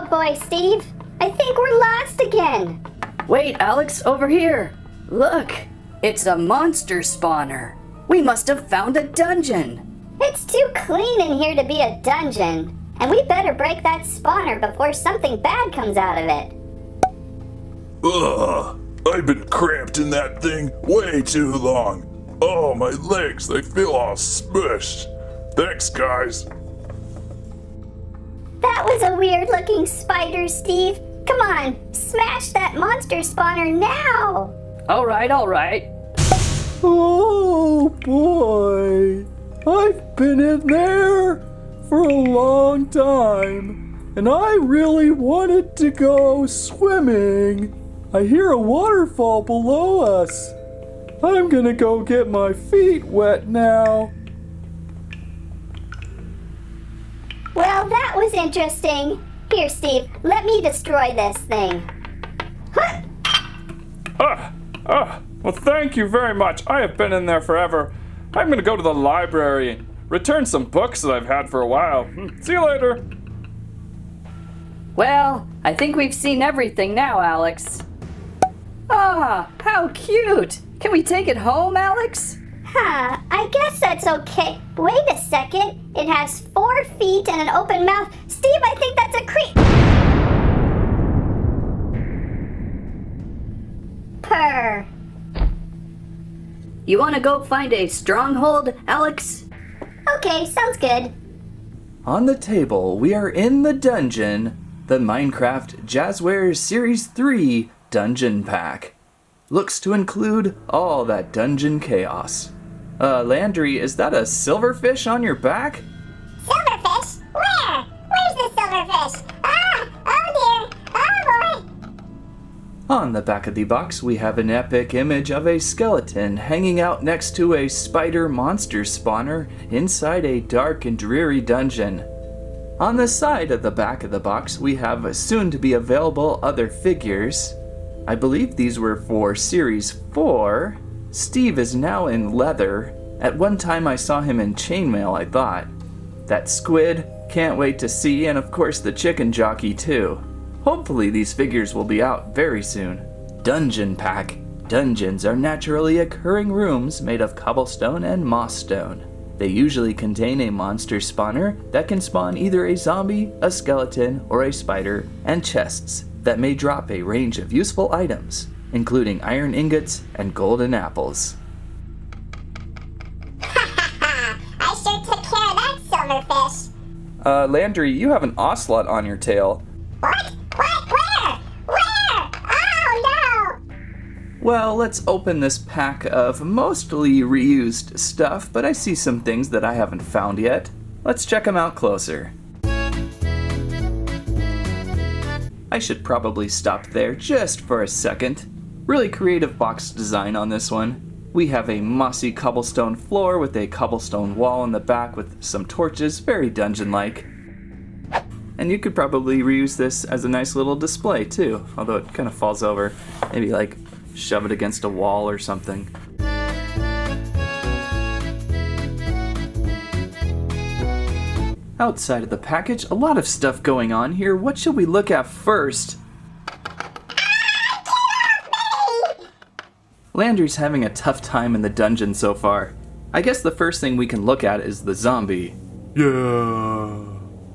Oh boy, Steve. I think we're lost again. Wait, Alex, over here. Look, it's a monster spawner. We must have found a dungeon. It's too clean in here to be a dungeon. And we better break that spawner before something bad comes out of it. Ugh, I've been cramped in that thing way too long. Oh, my legs, they feel all smushed. Thanks, guys. That was a weird looking spider, Steve. Come on, smash that monster spawner now. All right. Oh boy, I've been in there for a long time, and I really wanted to go swimming. I hear a waterfall below us. I'm gonna go get my feet wet now. Well, that was interesting. Here, Steve, let me destroy this thing. Huh. Well, thank you very much. I have been in there forever. I'm gonna go to the library and return some books that I've had for a while. See you later. Well, I think we've seen everything now, Alex. Ah, how cute! Can we take it home, Alex? Huh, I guess that's okay. Wait a second. It has 4 feet and an open mouth. Steve, I think that's a Purr. You want to go find a stronghold, Alex? Okay, sounds good. On the table, we are in the dungeon, the Minecraft Jazwares Series 3 Dungeon Pack. Looks to include all that dungeon chaos. Landry, is that a silverfish on your back? Silverfish? Where? Where's the silverfish? Ah! Oh dear! Oh boy! On the back of the box, we have an epic image of a skeleton hanging out next to a spider monster spawner inside a dark and dreary dungeon. On the side of the back of the box, we have soon-to-be available other figures. I believe these were for Series 4. Steve is now in leather. At one time I saw him in chainmail, I thought. That squid, can't wait to see, and of course the chicken jockey too. Hopefully these figures will be out very soon. Dungeon Pack. Dungeons are naturally occurring rooms made of cobblestone and moss stone. They usually contain a monster spawner that can spawn either a zombie, a skeleton, or a spider, and chests that may drop a range of useful items, including iron ingots and golden apples. I sure took care of that silverfish. Landry, you have an ocelot on your tail. What? Where? Oh no! Well, let's open this pack of mostly reused stuff, but I see some things that I haven't found yet. Let's check them out closer. I should probably stop there just for a second. Really creative box design on this one. We have a mossy cobblestone floor with a cobblestone wall in the back with some torches, very dungeon-like. And you could probably reuse this as a nice little display too, although it kind of falls over. Maybe like shove it against a wall or something. Outside of the package, a lot of stuff going on here. What should we look at first? Landry's having a tough time in the dungeon so far. I guess the first thing we can look at is the zombie. Yeah.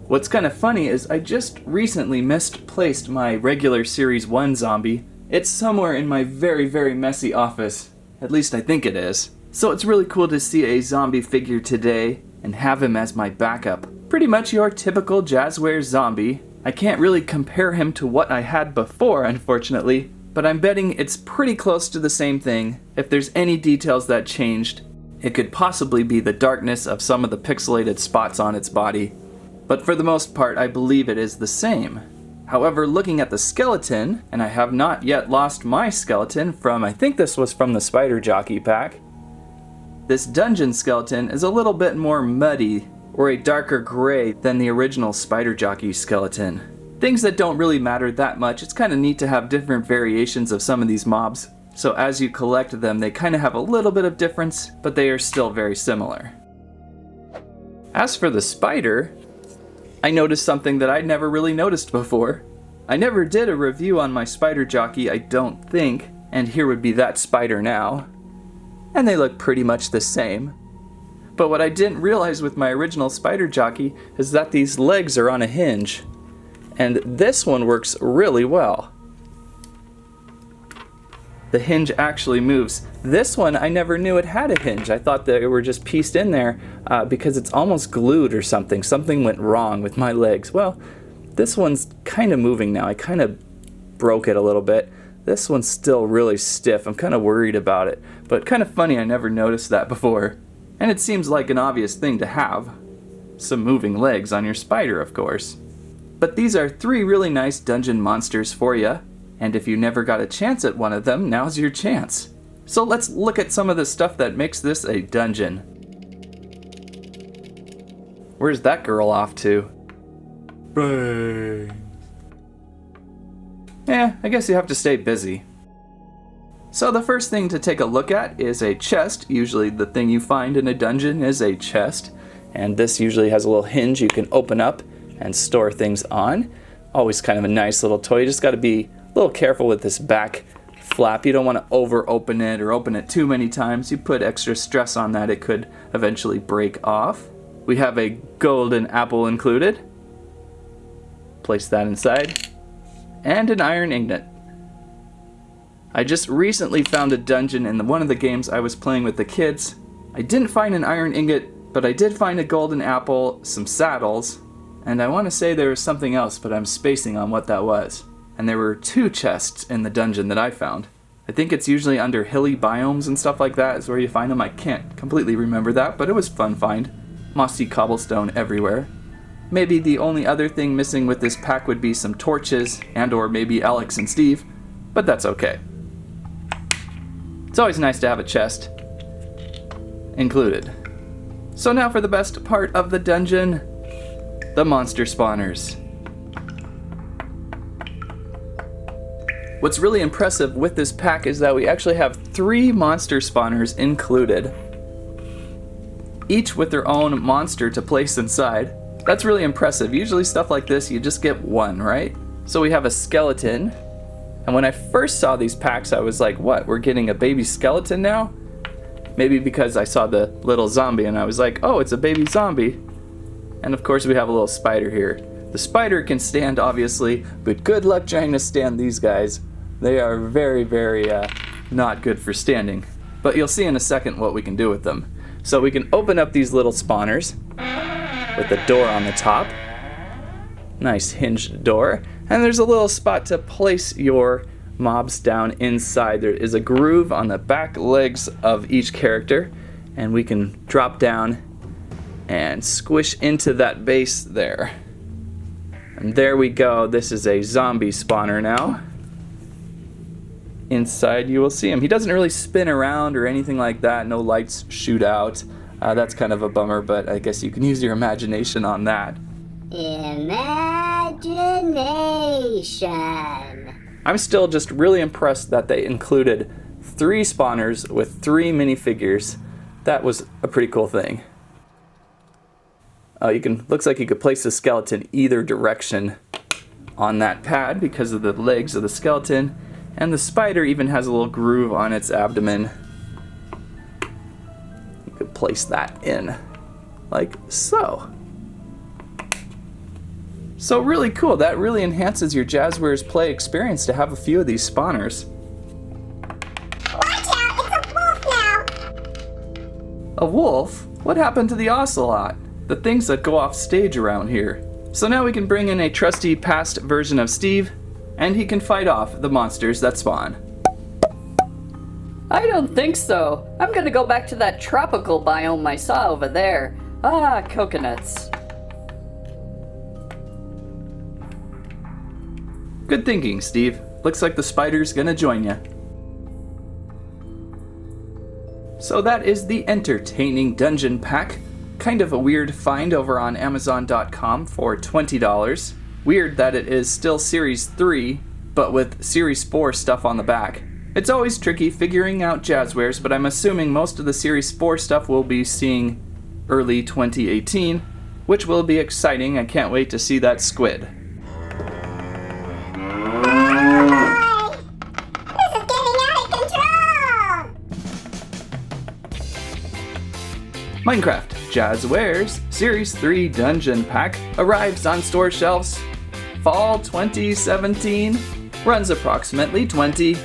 What's kind of funny is I just recently misplaced my regular Series 1 zombie. It's somewhere in my very, very messy office. At least I think it is. So it's really cool to see a zombie figure today and have him as my backup. Pretty much your typical Jazwares zombie. I can't really compare him to what I had before, unfortunately, but I'm betting it's pretty close to the same thing. If there's any details that changed, it could possibly be the darkness of some of the pixelated spots on its body. But for the most part, I believe it is the same. However, looking at the skeleton, and I have not yet lost my skeleton from, I think this was from the Spider Jockey pack, this dungeon skeleton is a little bit more muddy, or a darker gray than the original Spider Jockey skeleton. Things that don't really matter that much. It's kind of neat to have different variations of some of these mobs. So as you collect them, they kind of have a little bit of difference, but they are still very similar. As for the spider, I noticed something that I'd never really noticed before. I never did a review on my spider jockey, I don't think, and here would be that spider now. And they look pretty much the same. But what I didn't realize with my original spider jockey is that these legs are on a hinge. And this one works really well. The hinge actually moves. This one, I never knew it had a hinge. I thought they were just pieced in there because it's almost glued or something. Something went wrong with my legs. Well, this one's kind of moving now. I kind of broke it a little bit. This one's still really stiff. I'm kind of worried about it. But kind of funny, I never noticed that before. And it seems like an obvious thing to have. Some moving legs on your spider, of course. But these are 3 really nice dungeon monsters for you. And if you never got a chance at one of them, now's your chance. So let's look at some of the stuff that makes this a dungeon. Where's that girl off to? Bang. Yeah, I guess you have to stay busy. So the first thing to take a look at is a chest. Usually the thing you find in a dungeon is a chest. And this usually has a little hinge you can open up and store things on. Always kind of a nice little toy. You just got to be a little careful with this back flap. You don't want to over open it or open it too many times. You put extra stress on that, it could eventually break off. We have a golden apple included. Place that inside. And an iron ingot. I just recently found a dungeon in one of the games I was playing with the kids. I didn't find an iron ingot, but I did find a golden apple, some saddles, and I want to say there was something else, but I'm spacing on what that was. And there were 2 chests in the dungeon that I found. I think it's usually under hilly biomes and stuff like that is where you find them. I can't completely remember that, but it was a fun find. Mossy cobblestone everywhere. Maybe the only other thing missing with this pack would be some torches and or maybe Alex and Steve, but that's okay. It's always nice to have a chest included. So now for the best part of the dungeon, the monster spawners. What's really impressive with this pack is that we actually have 3 monster spawners included, each with their own monster to place inside. That's really impressive. Usually stuff like this, you just get 1, right? So we have a skeleton, and when I first saw these packs, I was like, what, we're getting a baby skeleton now? Maybe because I saw the little zombie and I was like, oh, it's a baby zombie. And of course we have a little spider here. The spider can stand, obviously, but good luck trying to stand these guys. They are very, very not good for standing. But you'll see in a second what we can do with them. So we can open up these little spawners with the door on the top. Nice hinged door. And there's a little spot to place your mobs down inside. There is a groove on the back legs of each character. And we can drop down and squish into that base there. And there we go. This is a zombie spawner now. Inside you will see him. He doesn't really spin around or anything like that. No lights shoot out. That's kind of a bummer, but I guess you can use your imagination on that. Imagination. I'm still just really impressed that they included 3 spawners with 3 minifigures. That was a pretty cool thing. Looks like you could place the skeleton either direction on that pad because of the legs of the skeleton. And the spider even has a little groove on its abdomen. You could place that in, like so. So really cool. That really enhances your Jazwares play experience to have a few of these spawners. Watch out, it's a wolf now. A wolf? What happened to the ocelot? The things that go off stage around here. So now we can bring in a trusty past version of Steve, and he can fight off the monsters that spawn. I don't think so. I'm gonna go back to that tropical biome I saw over there. Ah, coconuts. Good thinking, Steve. Looks like the spider's gonna join you. So that is the Entertaining Dungeon Pack. Kind of a weird find over on Amazon.com for $20. Weird that it is still Series 3, but with Series 4 stuff on the back. It's always tricky figuring out Jazwares, but I'm assuming most of the Series 4 stuff we'll be seeing early 2018, which will be exciting. I can't wait to see that squid. Bye. This is getting out of control. Minecraft Jazwares Series 3 Dungeon Pack arrives on store shelves fall 2017, runs approximately 20,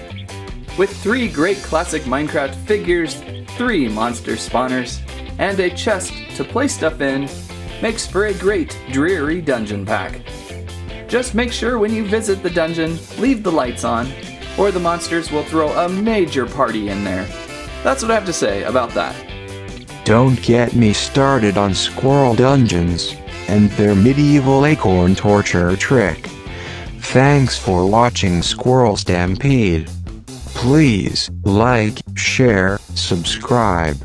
with 3 great classic Minecraft figures, 3 monster spawners, and a chest to play stuff in, makes for a great dreary dungeon pack. Just make sure when you visit the dungeon, leave the lights on, or the monsters will throw a major party in there. That's what I have to say about that. Don't get me started on squirrel dungeons and their medieval acorn torture trick. Thanks for watching Squirrel Stampede. Please like, share, subscribe.